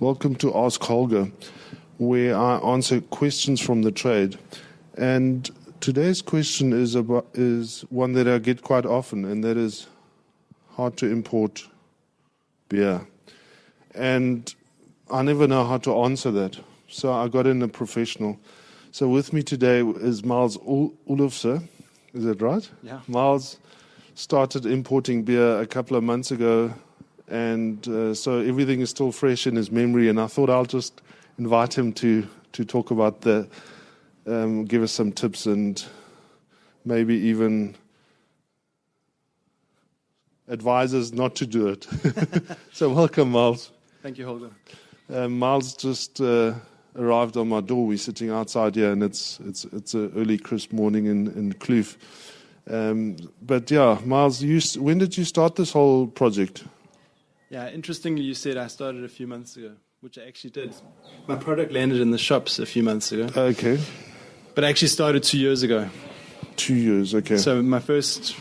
Welcome to Ask Holger, where I answer questions from the trade. And today's question is one that I get quite often, and that is how to import beer. And I never know how to answer that, so I got in a professional. So with me today is Myles Oelofse. Is that right? Yeah. Myles started importing beer a couple of months ago, and so everything is still fresh in his memory, and I thought I'll just invite him to talk about give us some tips and maybe even advise us not to do it. So welcome, Myles. Thank you, Holger. Myles just arrived on my door. We're sitting outside here, and it's an early crisp morning in Kloof. But yeah, Myles, when did you start this whole project? Yeah, interestingly, you said I started a few months ago, which I actually did. My product landed in the shops a few months ago. Okay. But I actually started 2 years ago. 2 years, okay. So my first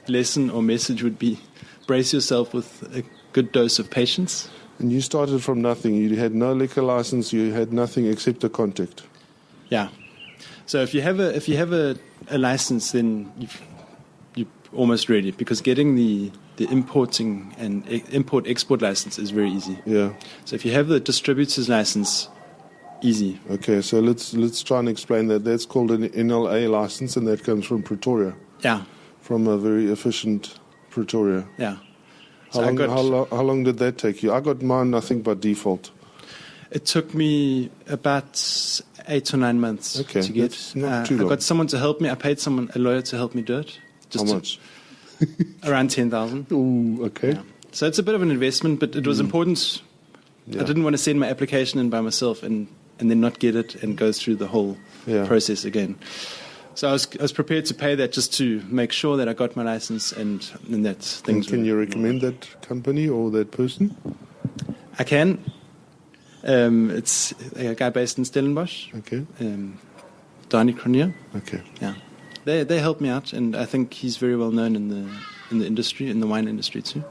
lesson or message would be brace yourself with a good dose of patience. And you started from nothing. You had no liquor license. You had nothing except a contact. Yeah. So if you have a license, then you're almost ready, because getting the importing and import-export license is very easy. Yeah. So if you have the distributor's license, easy. Okay, so let's try and explain that. That's called an NLA license, and that comes from Pretoria. Yeah. From a very efficient Pretoria. Yeah. How long did that take you? I got mine, I think, by default. It took me about 8 or 9 months to get. That's not too long. I got someone to help me. I paid a lawyer to help me do it. How much? Around 10,000. Ooh, okay. Yeah. So it's a bit of an investment, but it was important. Yeah. I didn't want to send my application in by myself and then not get it and go through the whole process again. So I was prepared to pay that just to make sure that I got my license and that things. And can you recommend that company or that person? I can. It's a guy based in Stellenbosch. Okay. Danny Cronier. Okay. Yeah. They helped me out, and I think he's very well known in the industry, in the wine industry too.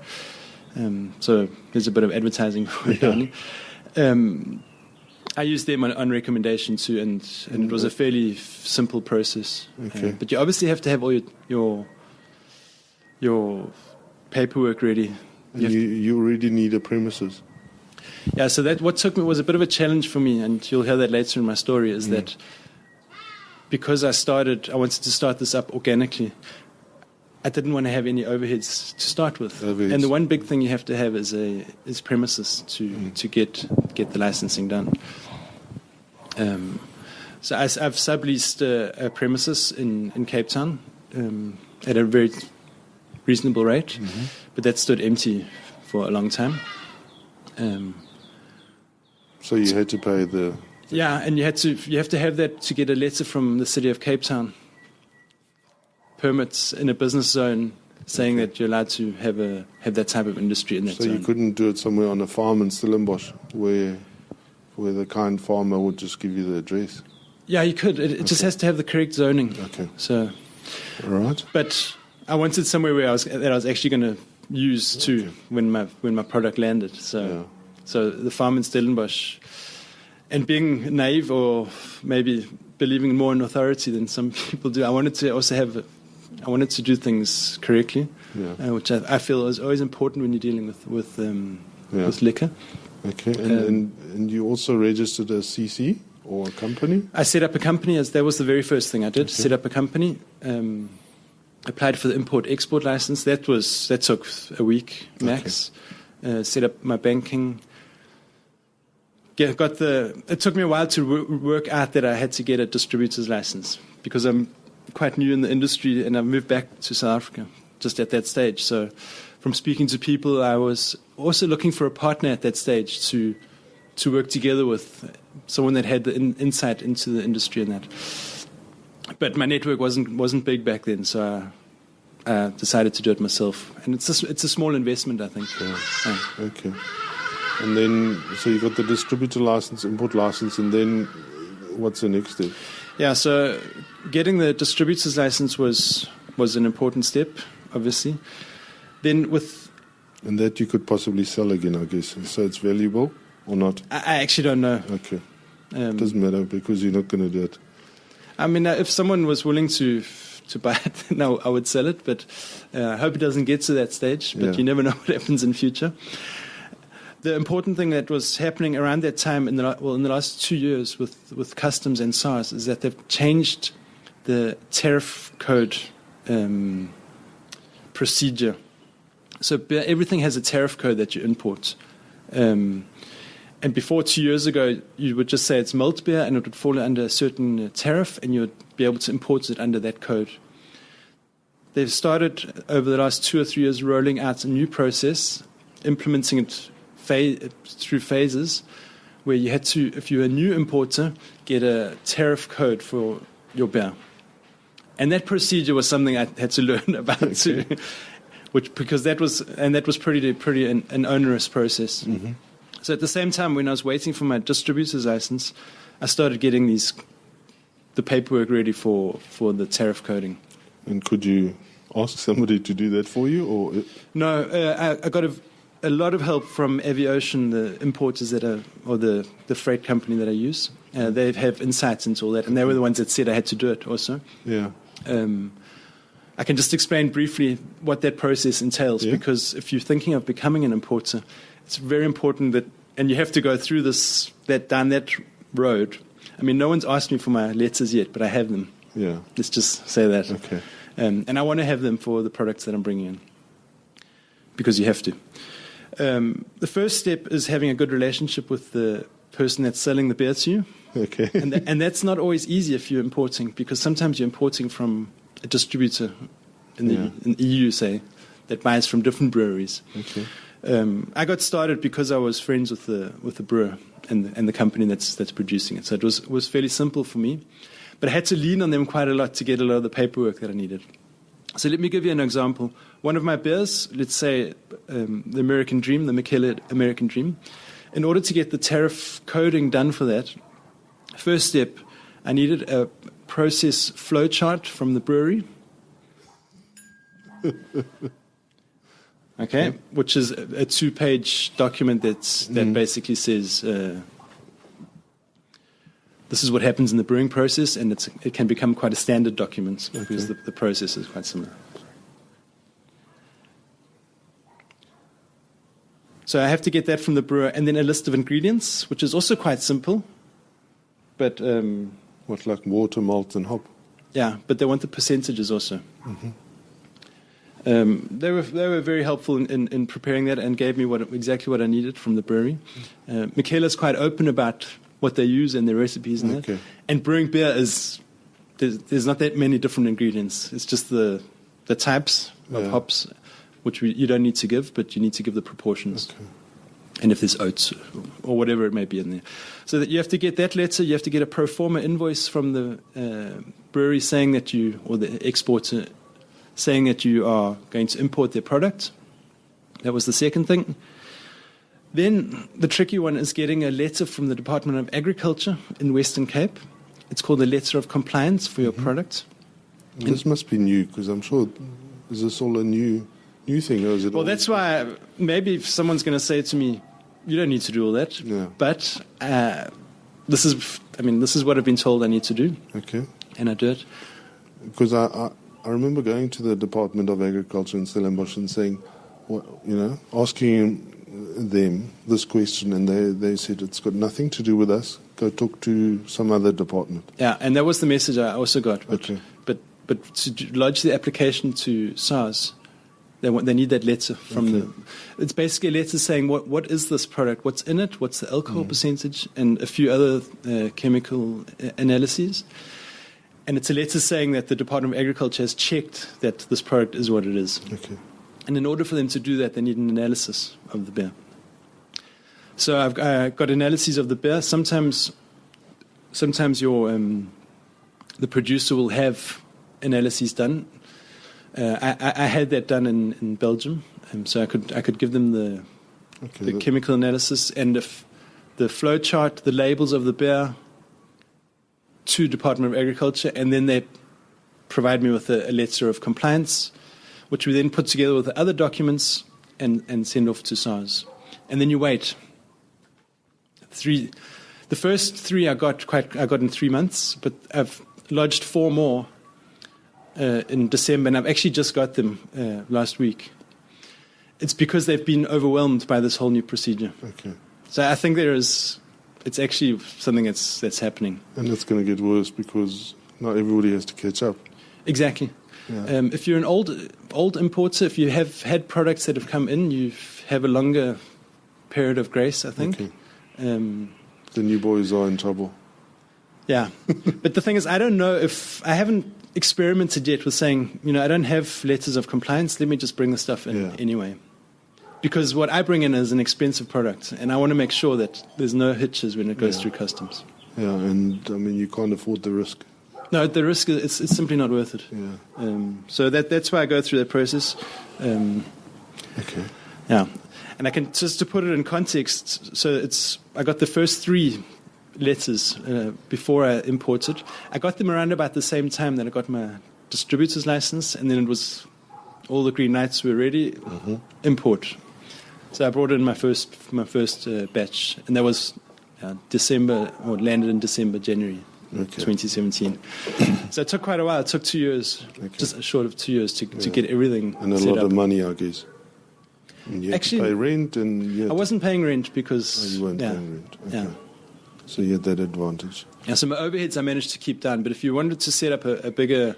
So there's a bit of advertising for Danny. I used them on recommendation too, and it was a fairly simple process. Okay. But you obviously have to have all your paperwork ready. You already need a premises. Yeah, so what took me was a bit of a challenge for me, and you'll hear that later in my story, is that because I wanted to start this up organically, I didn't want to have any overheads to start with. And the one big thing you have to have is premises to get the licensing done. So I've subleased a premises in Cape Town at a very reasonable rate, but that stood empty for a long time. So you had to pay the... Yeah, and you have to have that to get a letter from the city of Cape Town, permits in a business zone saying that you're allowed to have that type of industry in that zone. So you couldn't do it somewhere on a farm in Stellenbosch where the kind farmer would just give you the address? Yeah, you could. It just has to have the correct zoning. Okay. So, all right. But I wanted somewhere that I was actually going to use too when my product landed. So the farm in Stellenbosch. And being naive, or maybe believing more in authority than some people do, I wanted to do things correctly, which I feel is always important when you're dealing with liquor. Okay, and you also registered a CC or a company? I set up a company. That was the very first thing I did. Okay. Set up a company. Applied for the import-export license. That took a week max. Okay. Set up my banking. It took me a while to work out that I had to get a distributor's license, because I'm quite new in the industry and I moved back to South Africa just at that stage. So from speaking to people, I was also looking for a partner at that stage to work together with, someone that had the insight into the industry and that. But my network wasn't big back then, so I decided to do it myself. And it's a small investment, I think. Yeah. Okay. And then, so you got the distributor license, import license, and then what's the next step? Yeah, so getting the distributor's license was an important step, obviously. Then and that you could possibly sell again, I guess. So it's valuable. or not? I actually don't know. Okay. Doesn't matter because you're not going to do it. I mean, if someone was willing to buy it, then I would sell it. But I hope it doesn't get to that stage. But you never know what happens in future. The important thing that was happening around that time in the last 2 years with customs and SARS is that they've changed the tariff code procedure. So everything has a tariff code that you import. And before 2 years ago, you would just say it's malt beer and it would fall under a certain tariff and you would be able to import it under that code. They've started over the last 2 or 3 years rolling out a new process, implementing it through phases, where you had to, if you're a new importer, get a tariff code for your beer. And that procedure was something I had to learn about too, because that was pretty an onerous process. Mm-hmm. So at the same time, when I was waiting for my distributor's license, I started getting the paperwork ready for the tariff coding. And could you ask somebody to do that for you, or no? I got a lot of help from Aviation, the importers or the freight company that I use. They have insights into all that, and they were the ones that said I had to do it also. Yeah. I can just explain briefly what that process entails, because if you're thinking of becoming an importer, it's very important that, and you have to go through down that road. I mean, no one's asked me for my letters yet, but I have them. Yeah. Let's just say that. Okay. And I want to have them for the products that I'm bringing in, because you have to. The first step is having a good relationship with the person that's selling the beer to you. Okay. And that's not always easy if you're importing, because sometimes you're importing from a distributor in the EU, say, that buys from different breweries. Okay. I got started because I was friends with the brewer and the company that's producing it. So it was fairly simple for me. But I had to lean on them quite a lot to get a lot of the paperwork that I needed. So let me give you an example. One of my beers, let's say the American Dream, the Michele American Dream, in order to get the tariff coding done for that, first step, I needed a process flow chart from the brewery. Okay, which is a 2-page document that basically says this is what happens in the brewing process, and it can become quite a standard document because the process is quite similar. So I have to get that from the brewer, and then a list of ingredients, which is also quite simple. But what, like water, malt, and hop? Yeah, but they want the percentages also. Mm-hmm. They were very helpful in preparing that and gave me exactly what I needed from the brewery. Michele's quite open about what they use and their recipes and that. And brewing beer there's not that many different ingredients. It's just the types of hops, which you don't need to give, but you need to give the proportions. Okay. And if there's oats or whatever it may be in there. So that you have to get that letter, you have to get a pro forma invoice from the brewery saying that or the exporter saying that you are going to import their product. That was the second thing. Then the tricky one is getting a letter from the Department of Agriculture in Western Cape. It's called a letter of compliance for your product. This must be new, because I'm sure, is this all a new thing? Or is it that's why maybe if someone's going to say to me, you don't need to do all that. Yeah. But this is what I've been told I need to do. Okay. And I do it. Because I remember going to the Department of Agriculture in Stellenbosch and saying, asking them this question, and they said it's got nothing to do with us. Go talk to some other department. Yeah, and that was the message I also got. But to lodge the application to SARS, they need that letter from the. It's basically a letter saying what is this product, what's in it, what's the alcohol percentage, and a few other chemical analyses. And it's a letter saying that the Department of Agriculture has checked that this product is what it is. Okay. And in order for them to do that, they need an analysis of the beer. So I've got analyses of the beer. Sometimes the producer will have analyses done. I had that done in Belgium, so I could give them the chemical analysis and the flow chart, the labels of the beer, to Department of Agriculture, and then they provide me with a letter of compliance, which we then put together with the other documents and send off to SARS. And then you wait. The first 3 I got in 3 months, but I've lodged 4 more in December, and I've actually just got them last week. It's because they've been overwhelmed by this whole new procedure. Okay. So I think it's actually something that's happening. And it's going to get worse because not everybody has to catch up. Exactly. Yeah. If you're an old importer, if you have had products that have come in, you have a longer period of grace, I think. Okay. The new boys are in trouble. Yeah. But the thing is, I don't know if I haven't experimented yet with saying, I don't have letters of compliance, let me just bring the stuff in anyway. Because what I bring in is an expensive product, and I want to make sure that there's no hitches when it goes through customs. Yeah, and you can't afford the risk. No, the risk it's simply not worth it. Yeah. So that's why I go through that process. Okay. Yeah, and I can just to put it in context. So I got the first 3 letters before I imported. I got them around about the same time that I got my distributor's license, and then it was all the green lights were ready. Import. So I brought in my first batch, and that was December, or landed in December, January 2017. So it took quite a while. It took 2 years, just short of 2 years to get everything and a set lot up. of money, I guess. And you had to pay rent, and I wasn't paying rent because you weren't paying rent. Okay. Yeah. So you had that advantage. Yeah. So my overheads I managed to keep down, but if you wanted to set up a bigger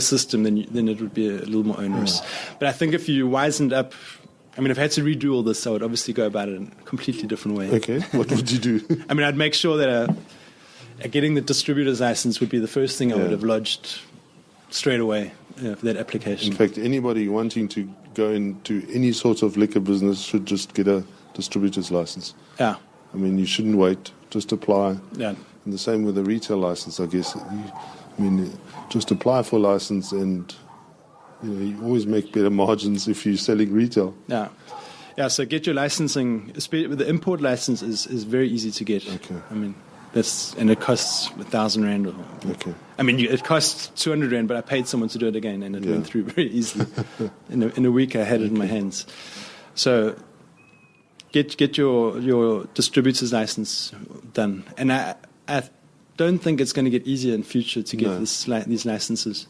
system, then it would be a little more onerous. Yeah. But I think if you wisened up, if I had to redo all this, I would obviously go about it in a completely different way. Okay, what would you do? I'd make sure that getting the distributor's license would be the first thing I would have lodged straight away for that application. In fact, anybody wanting to go into any sort of liquor business should just get a distributor's license. Yeah. You shouldn't wait, just apply. Yeah. And the same with a retail license, I guess. Just apply for a license, and you always make better margins if you're selling retail. Yeah. Yeah, so get your licensing, especially with the import license is very easy to get. Okay. And it costs 1,000 rand. Okay. It costs 200 rand, but I paid someone to do it again, and it went through very easily. In a week, I had it in my hands. So get your distributor's license done, and I don't think it's going to get easier in future to get these licenses.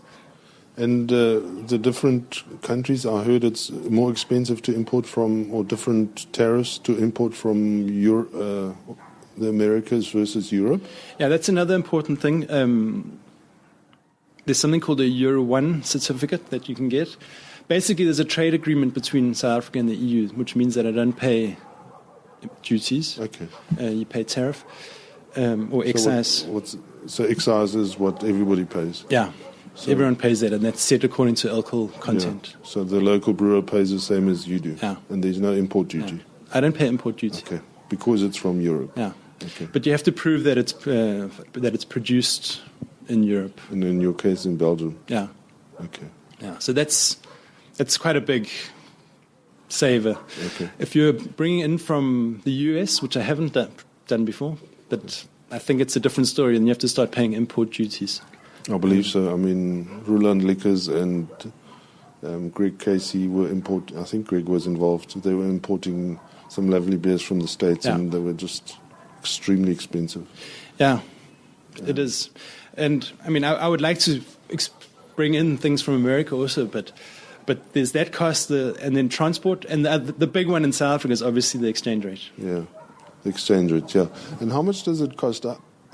And the different countries, I heard it's more expensive to import from, or different tariffs to import from the Americas versus Europe. Yeah, that's another important thing. There's something called a Euro 1 certificate that you can get. Basically, there's a trade agreement between South Africa and the EU, which means that I don't pay duties. Okay. You pay tariff or excise. So excise is what everybody pays? Yeah. So everyone pays that, and that's set according to alcohol content. Yeah. So the local brewer pays the same as you do? Yeah. And there's no import duty? Yeah. I don't pay import duty. Okay. Because it's from Europe? Yeah. Okay. But you have to prove that it's produced in Europe. And in your case, in Belgium? Yeah. Okay. Yeah. So that's quite a big saver. Okay. If you're bringing in from the US, which I haven't done before, but I think it's a different story, and you have to start paying import duties. I believe so. Ruland Liquors and Greg Casey were I think Greg was involved. They were importing some lovely beers from the States, and they were just extremely expensive. Yeah, it is. And I would like to bring in things from America also, but there's that cost, and then transport, and the big one in South Africa is obviously the exchange rate. Yeah, the exchange rate, yeah. And how much does it cost?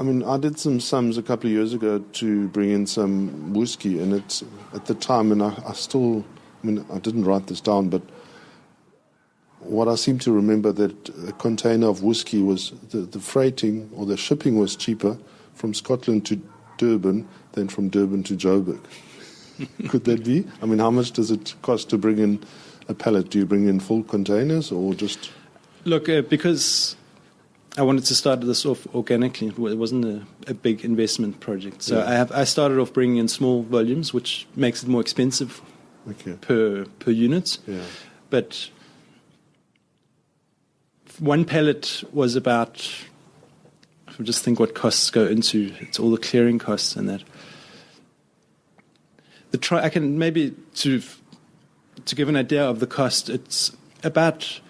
I did some sums a couple of years ago to bring in some whiskey, and it's at the time, and I still, I didn't write this down, but what I seem to remember that a container of whiskey was, the freighting or the shipping was cheaper from Scotland to Durban than from Durban to Joburg. Could that be? How much does it cost to bring in a pallet? Do you bring in full containers or just... Look, because I wanted to start this off organically. It wasn't a big investment project. So I started off bringing in small volumes, which makes it more expensive per unit. Yeah. But one pallet was about, if we just think what costs go into, it's all the clearing costs and that. I can maybe, to give an idea of the cost, it's about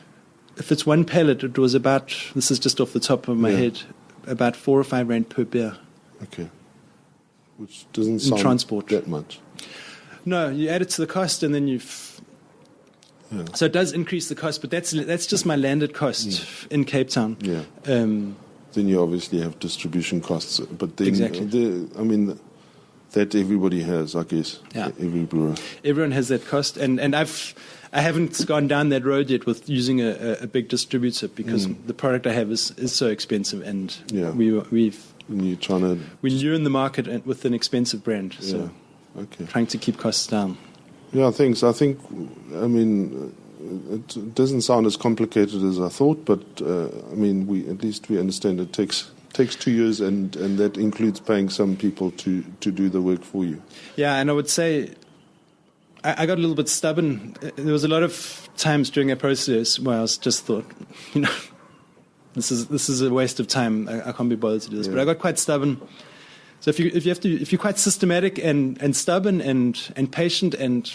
if it's one pallet, it was about, this is just off the top of my head, about 4 or 5 rand per beer. Okay. Which doesn't sound transport. that much. No, you add it to the cost, and then so it does increase the cost, but that's just my landed cost in Cape Town. Yeah. Then you obviously have distribution costs, but then Exactly. that everybody has, I guess. Yeah. Every brewer. Everyone has that cost, and I haven't gone down that road yet with using a big distributor, because the product I have is so expensive, and we're new in the market with an expensive brand, so trying to keep costs down. Yeah, thanks. I think, it doesn't sound as complicated as I thought, but we understand it takes 2 years, and that includes paying some people to do the work for you. Yeah, and I would say I got a little bit stubborn. There was a lot of times during that process where I just thought, this is a waste of time. I can't be bothered to do this. Yeah. But I got quite stubborn. So if you're quite systematic and stubborn and patient and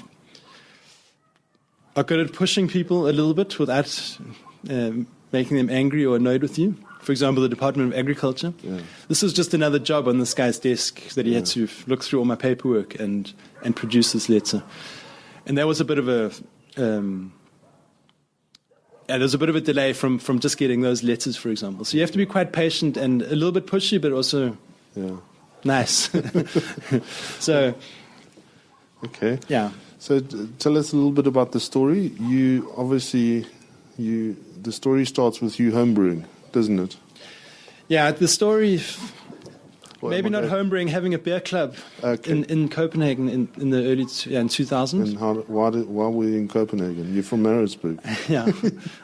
are good at pushing people a little bit without making them angry or annoyed with you. For example, the Department of Agriculture. Yeah. This was just another job on this guy's desk that he had to look through all my paperwork and produce this letter. And there was a bit of a there's a bit of a delay from just getting those letters, for example. So you have to be quite patient and a little bit pushy, but also nice. So okay. Yeah. So tell us a little bit about the story. The story starts with you homebrewing, doesn't it? Yeah, the story, maybe not homebrewing, having a beer club in Copenhagen in the early in 2000. And why were you in Copenhagen? You're from Maritzburg. Yeah.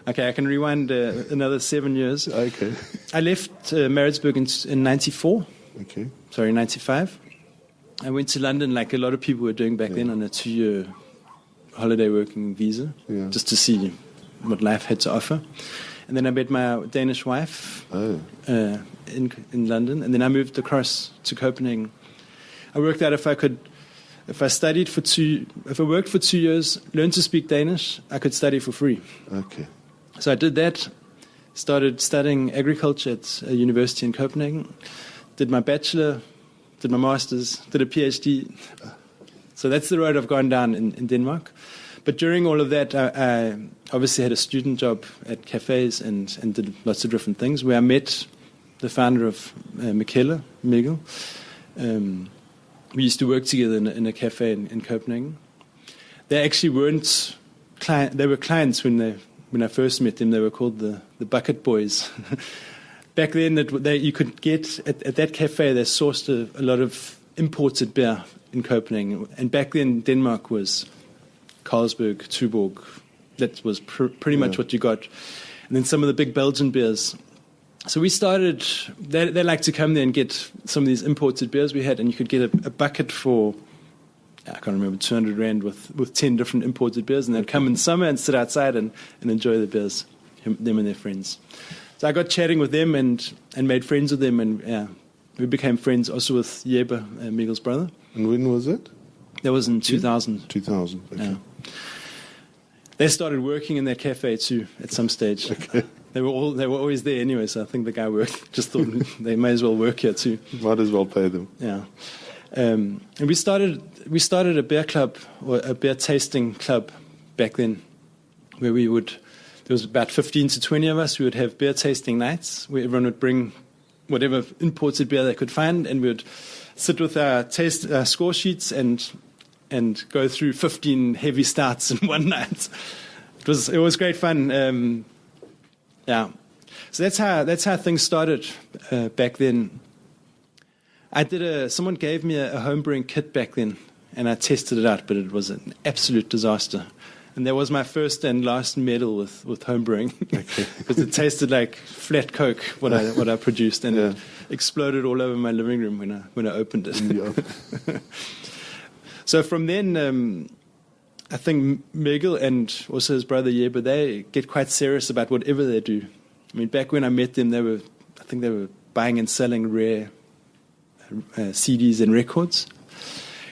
Okay, I can rewind another 7 years. Okay. I left Maritzburg in 94. Okay. Sorry, 95. I went to London like a lot of people were doing back then on a 2-year holiday working visa, just to see what life had to offer. And then I met my Danish wife in London, and then I moved across to Copenhagen. I worked out if I worked for 2 years, learned to speak Danish, I could study for free. Okay. So I did that, started studying agriculture at a university in Copenhagen, did my bachelor, did my master's, did a PhD. So that's the road I've gone down in Denmark. But during all of that, I obviously had a student job at cafes and did lots of different things, where I met the founder of Mikkel. We used to work together in a cafe in Copenhagen. They actually weren't they were clients when I first met them. They were called the Bucket Boys. Back then, you could get at that cafe. They sourced a lot of imported beer in Copenhagen, and back then Denmark was Carlsberg, Tuborg. That was pretty much what you got, and then some of the big Belgian beers. So we started. They like to come there and get some of these imported beers we had, and you could get a bucket for, I can't remember, 200 rand with 10 different imported beers, and they'd come in summer and sit outside and enjoy the beers, them and their friends. So I got chatting with them and made friends with them, and we became friends also with Jeppe, Mikkel's brother. And when was it? That was in 2000. 2000, okay. Yeah. They started working in that cafe too at some stage. Okay. They were always there anyway, so I think the guy just thought they may as well work here too. Might as well pay them. Yeah. And we started a beer club, or a beer tasting club back then, where there was about 15 to 20 of us. We would have beer tasting nights where everyone would bring whatever imported beer they could find, and we would sit with our score sheets and go through 15 heavy stouts in one night. It was great fun. Yeah. So that's how things started back then. Someone gave me a homebrewing kit back then, and I tested it out, but it was an absolute disaster. And that was my first and last medal with homebrewing, because it tasted like flat Coke what I produced, and it exploded all over my living room when I opened it. Yeah. So from then, I think Mikkel and also his brother Jeppe, they get quite serious about whatever they do. I mean, back when I met them, they were buying and selling rare CDs and records,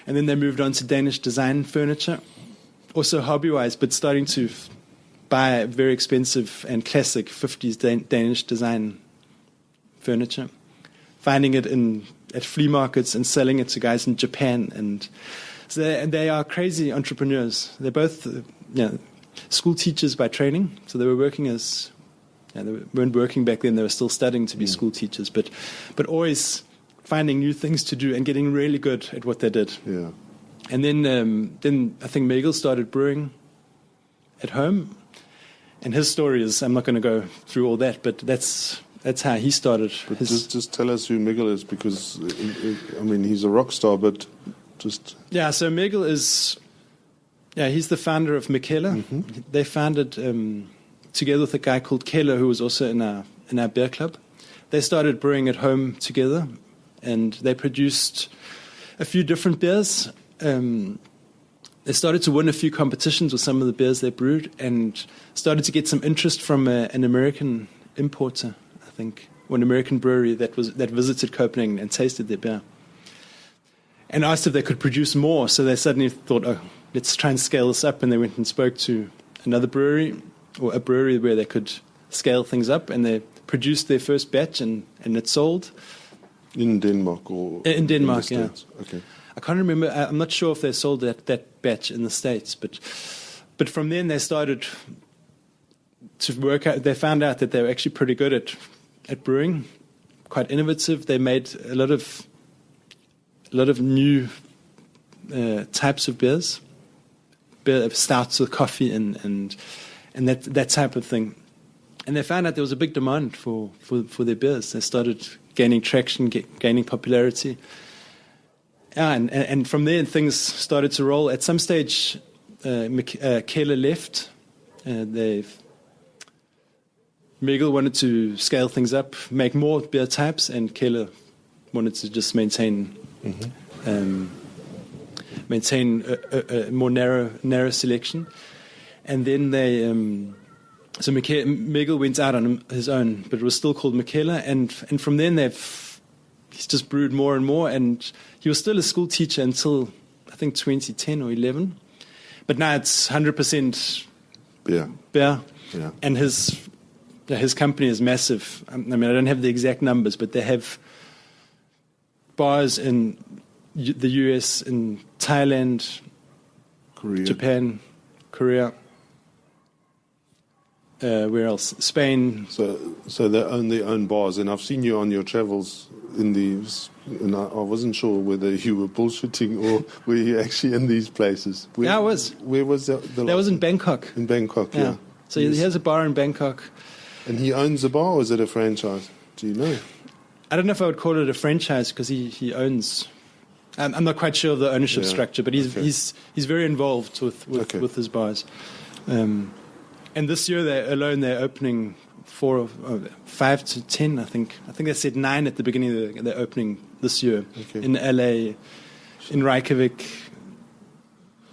and then they moved on to Danish design furniture. Also hobby-wise, but starting to buy very expensive and classic 50s Danish design furniture, finding it at flea markets and selling it to guys in Japan. And so they are crazy entrepreneurs. They're both school teachers by training, so they were working as they weren't working back then. They were still studying to be school teachers, but always finding new things to do and getting really good at what they did. Yeah. And then I think Myles started brewing at home, and his story is, I'm not going to go through all that, but that's how he started. But just tell us who Myles is, because I mean he's a rock star, but just So Myles is he's the founder of Mikkeller. Mm-hmm. They founded together with a guy called Keller, who was also in our beer club. They started brewing at home together, and they produced a few different beers. They started to win a few competitions with some of the beers they brewed, and started to get some interest from an American importer, I think, one American brewery that visited Copenhagen and tasted their beer, and asked if they could produce more. So they suddenly thought, let's try and scale this up. And they went and spoke to another brewery, or a brewery where they could scale things up, and they produced their first batch, and it sold. In Denmark or in Denmark, in the yeah. States? Okay. I can't remember. I'm not sure if they sold that batch in the States, but from then they started to work out. They found out that they were actually pretty good at brewing, quite innovative. They made a lot of new types of beers, stouts with coffee and that type of thing. And they found out there was a big demand for their beers. They started gaining traction, gaining popularity. And from there, things started to roll. At some stage, Keller left. Myles wanted to scale things up, make more beer types, and Keller wanted to just maintain a more narrow selection. And then so Myles went out on his own, but it was still called Mikkeller. And from then he's just brewed more and more, and he was still a school teacher until I think 2010 or 11. But now it's 100% beer. Yeah. And his company is massive. I mean, I don't have the exact numbers, but they have bars in the US, in Thailand, Korea. Japan, Korea. Where else? Spain. So they own their own bars, and I've seen you on your travels in these, and I wasn't sure whether you were bullshitting or were you actually in these places. I was. Where was that? That was in Bangkok. In Bangkok, yeah. So he has a bar in Bangkok. And he owns the bar, or is it a franchise? Do you know? I don't know if I would call it a franchise, because he owns. I'm not quite sure of the ownership structure, but he's very involved with his bars. And this year they're opening 5 to 10. I think they said 9 at the beginning of their opening this year in LA, in Reykjavik.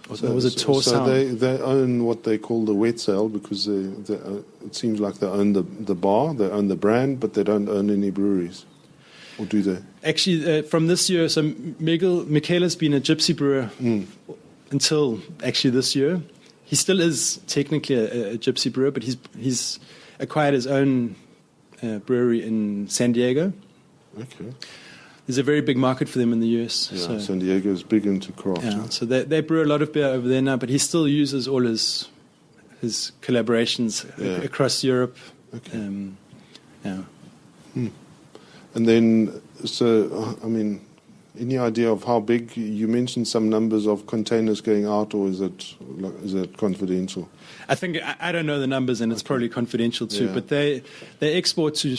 Was it Torshavn? So they own what they call the wet sale, because it seems like they own the bar, they own the brand, but they don't own any breweries. Or do they? Actually, from this year, so Mikkeller's been a gypsy brewer until actually this year. He still is technically a gypsy brewer, but he's acquired his own brewery in San Diego. Okay. There's a very big market for them in the US. Yeah, so, San Diego is big into craft. Yeah, so they brew a lot of beer over there now, but he still uses all his collaborations across Europe. Okay. And then, so, I mean, any idea of how big? You mentioned some numbers of containers going out, or is it confidential? I think I don't know the numbers, and it's probably confidential too. Yeah. But they export to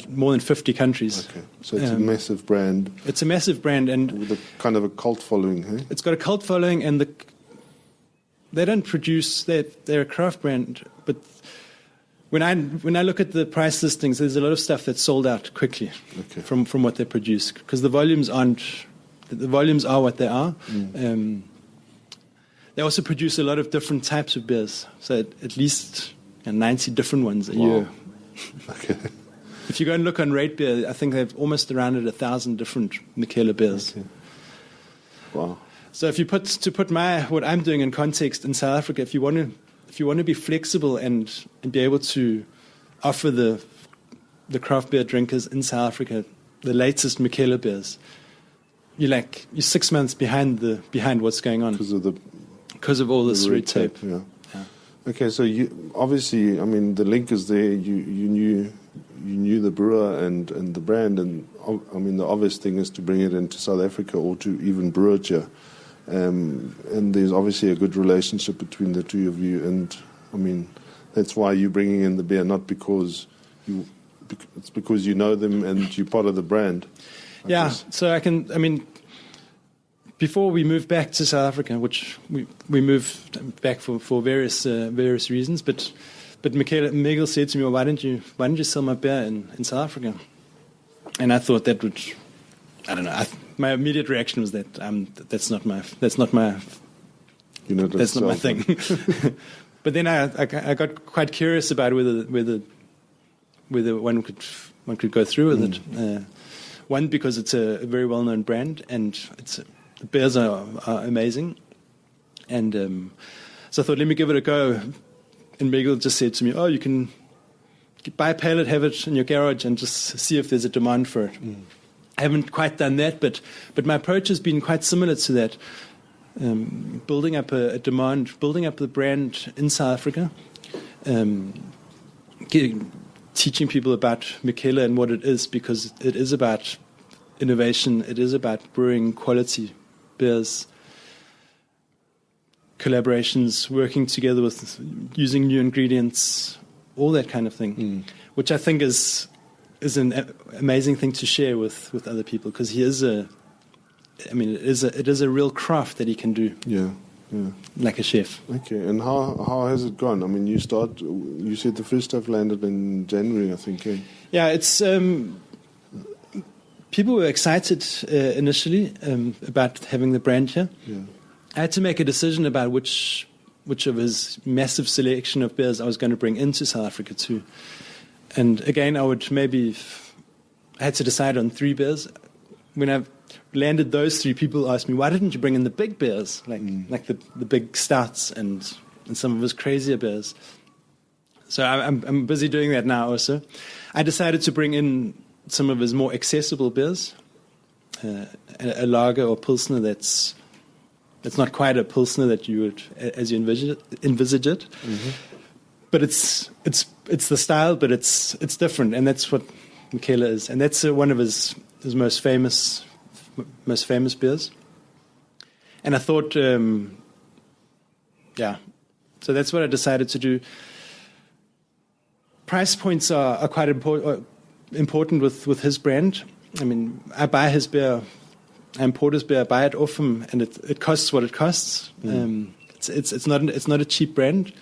more than 50 countries. Okay, so it's a massive brand. It's a massive brand, and with a kind of a cult following. Hey? It's got a cult following, and they don't produce. They're a craft brand, but when I look at the price listings, there's a lot of stuff that's sold out quickly from what they produce, because the volumes are what they are. They also produce a lot of different types of beers, so at least 90 different ones a year. Okay. If you go and look on Rate Beer, I think they've almost around 1,000 different Mikkeller beers. Okay. Wow. So if you put what I'm doing in context in South Africa, if you want to if you want to be flexible and be able to offer the craft beer drinkers in South Africa the latest Michele beers, you're 6 months behind what's going on because of all this red tape. Yeah. Okay, so you obviously, I mean, the link is there. You knew the brewer and the brand, and I mean, the obvious thing is to bring it into South Africa or to even brew it here. And there's obviously a good relationship between the two of you, and I mean, that's why you're bringing in the beer, not because it's because you know them and you're part of the brand. I guess. So before we moved back to South Africa, which we moved back for various reasons, but Miguel said to me, well, why don't you sell my beer in South Africa? And I thought that would, I don't know. My immediate reaction was that that's not my thing. But then I got quite curious about whether one could go through with it. One, because it's a very well-known brand, and the beers are amazing. And so I thought, let me give it a go. And Miguel just said to me, oh, you can buy a pallet, have it in your garage, and just see if there's a demand for it. I haven't quite done that, but my approach has been quite similar to that. Building up a demand, building up the brand in South Africa, teaching people about Michele and what it is, because it is about innovation, it is about brewing quality beers, collaborations, working together with using new ingredients, all that kind of thing, which I think is an amazing thing to share with other people, because it is a real craft that he can do. Yeah. Like a chef. Okay, and how has it gone? I mean, you said the first stuff landed in January, I think. Eh? Yeah, it's people were excited initially about having the brand here. Yeah. I had to make a decision about which of his massive selection of beers I was going to bring into South Africa too. And again, I had to decide on 3 beers. When I've landed those 3, people asked me, why didn't you bring in the big beers, like the big stouts and some of his crazier beers? So I'm busy doing that now also. I decided to bring in some of his more accessible beers, a lager or pilsner that's not quite a pilsner that you would, as you envisage it. But it's the style, but it's different, and that's what Michele is, and that's one of his most famous beers. And I thought, so that's what I decided to do. Price points are quite important with his brand. I mean, I buy his beer, I import his beer, I buy it off him, and it costs what it costs. It's not a cheap brand.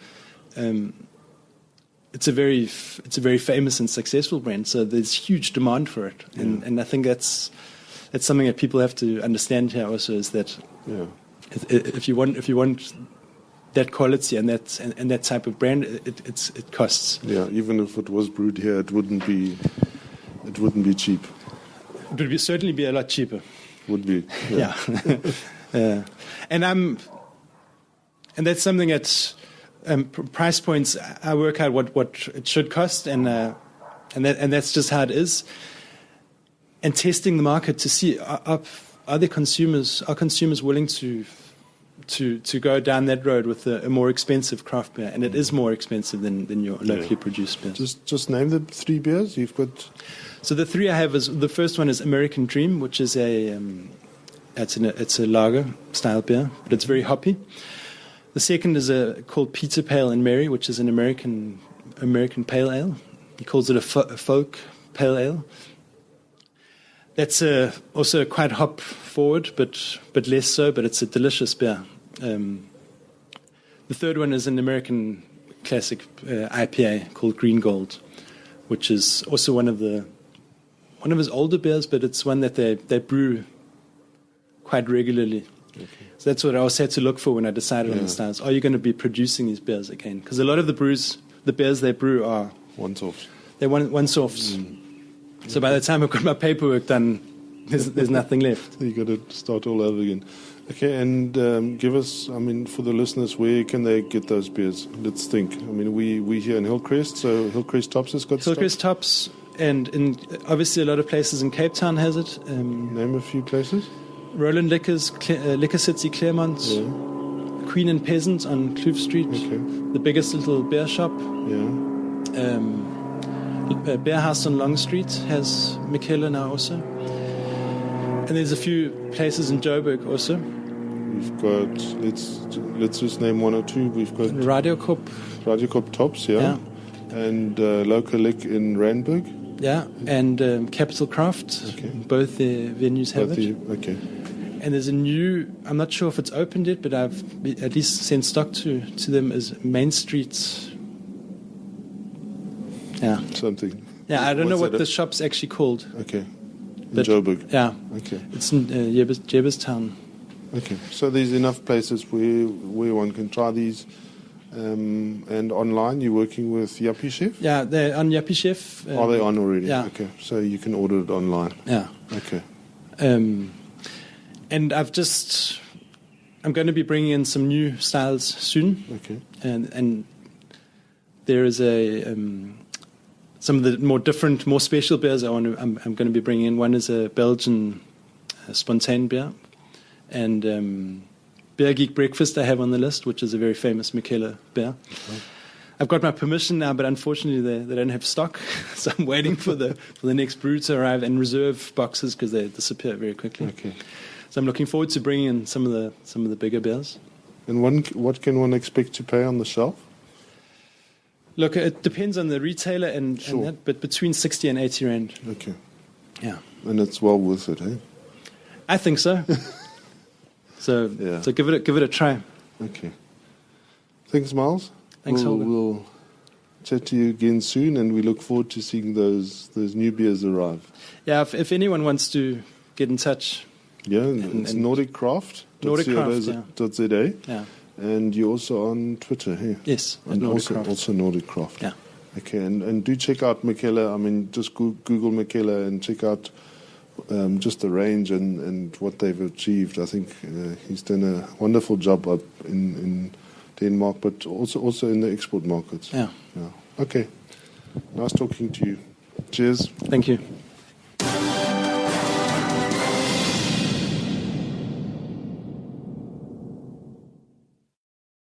It's a very famous and successful brand, so there's huge demand for it, and I think that's something that people have to understand here also, is that if you want that quality and that type of brand, it costs. Yeah, even if it was brewed here, it wouldn't be cheap. It would certainly be a lot cheaper. Would be. Yeah. And that's something that price points, I work out what it should cost, and that's just how it is. And testing the market to see are consumers willing to go down that road with a more expensive craft beer, and it is more expensive than your locally produced beer. Just name the 3 beers you've got. So the 3 I have is, the first one is American Dream, which is it's a lager style beer, but it's very hoppy. The second is called Peter Pale and Mary, which is an American pale ale. He calls it a folk pale ale. That's also quite hop forward, but less so. But it's a delicious beer. The third one is an American classic IPA called Green Gold, which is also one of his older beers, but it's one that they brew quite regularly. Okay. So that's what I always had to look for when I decided on the styles. Are you going to be producing these beers again? Because a lot of the beers they brew are once-offs. They're once-offs. So by the time I've got my paperwork done, there's nothing left. You got to start all over again. Okay, and give us, I mean, for the listeners, where can they get those beers? Let's think. I mean, we here in Hillcrest, so Hillcrest Tops has got Hillcrest stock. Tops, and obviously a lot of places in Cape Town has it. Name a few places. Roland Liquors, Liquor City, Claremont, Yeah. Queen and Peasant on Kloof Street, Okay. the biggest little beer shop. Yeah. Beer House on Long Street has Michele now also. And there's a few places in Joburg also. We've got, let's just name one or two. We've got Radio Corp. Radio Corp Tops, yeah. And Local Lick in Randburg. Yeah, and Capital Craft. Okay. Both their venues have it. Okay. And there's a new, I'm not sure if it's opened yet, but I've at least sent stock to them as Main Street. Yeah. Something. Yeah, I don't know What's what that? the shop's actually called. Okay. In But- Joburg. Yeah. Okay. It's in Jebbustown. Okay. So there's enough places where one can try these. And online, you're working with Yappie Chef? Yeah, they're on Yappie Chef. Are they on already? Yeah. Okay. So you can order it online. Yeah. Okay. And I'm going to be bringing in some new styles soon. Okay. And there is some of the more different, more special beers I'm going to be bringing in. One is a Belgian Spontaine beer, and Beer Geek Breakfast I have on the list, which is a very famous Michele beer. Okay. I've got my permission now, but unfortunately they don't have stock, so I'm waiting for the next brew to arrive and reserve boxes because they disappear very quickly. Okay. So I'm looking forward to bringing in some of the bigger beers. And what can one expect to pay on the shelf? Look, it depends on the retailer and that, but between 60 and 80 rand. Okay. Yeah, And it's well worth it, eh? I think so. So give it a try. Okay. Thanks, Myles. Thanks, Holger. We'll chat to you again soon, and we look forward to seeing those new beers arrive. Yeah, if anyone wants to get in touch, Yeah, it's Nordic Craft. NordicCraft, yeah. And you're also on Twitter, hey? Yes, at And Nordic also, Craft. also Nordic Craft. Yeah. Okay, and do check out Michele. I mean, just Google Michele and check out just the range and what they've achieved. I think he's done a wonderful job up in Denmark, but also in the export markets. Yeah. Okay. Nice talking to you. Cheers. Thank you.